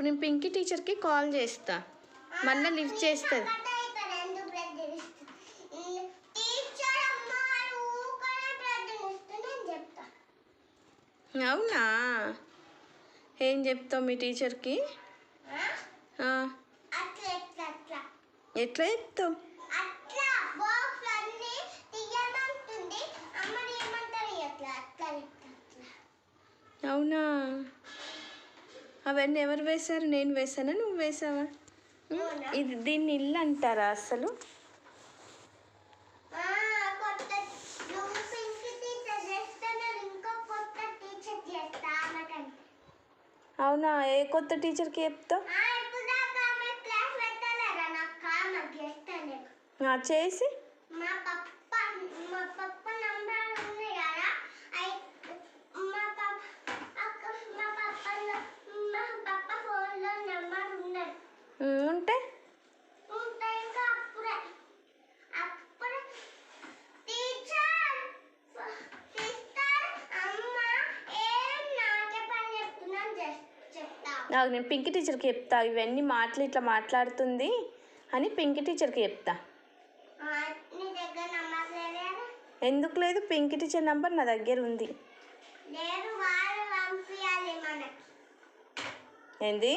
ఇప్పుడు నేను పింకీ టీచర్కి కాల్ చేస్తా, మళ్ళీ లిఫ్ట్ చేస్తుంది. అవునా, ఏం చెప్తావు మీ టీచర్కి? ఎట్లా చెప్తావు? అవునా, అవన్నీ ఎవరు వేశారు? నేను వేసానా, నువ్వు వేసావా? ఇది దీన్ని ఇల్లు అంటారా అసలు? అవునా, ఏ కొత్త టీచర్కి చెప్తావు? చేసి ఉంటే నేను పింకీ టీచర్కి చెప్తా, ఇవన్నీ మాటలు ఇట్లా మాట్లాడుతుంది అని పింకీ టీచర్కి చెప్తా. ఎందుకు లేదు? పింకీ టీచర్ నంబర్ నా దగ్గర ఉంది. ఏంది?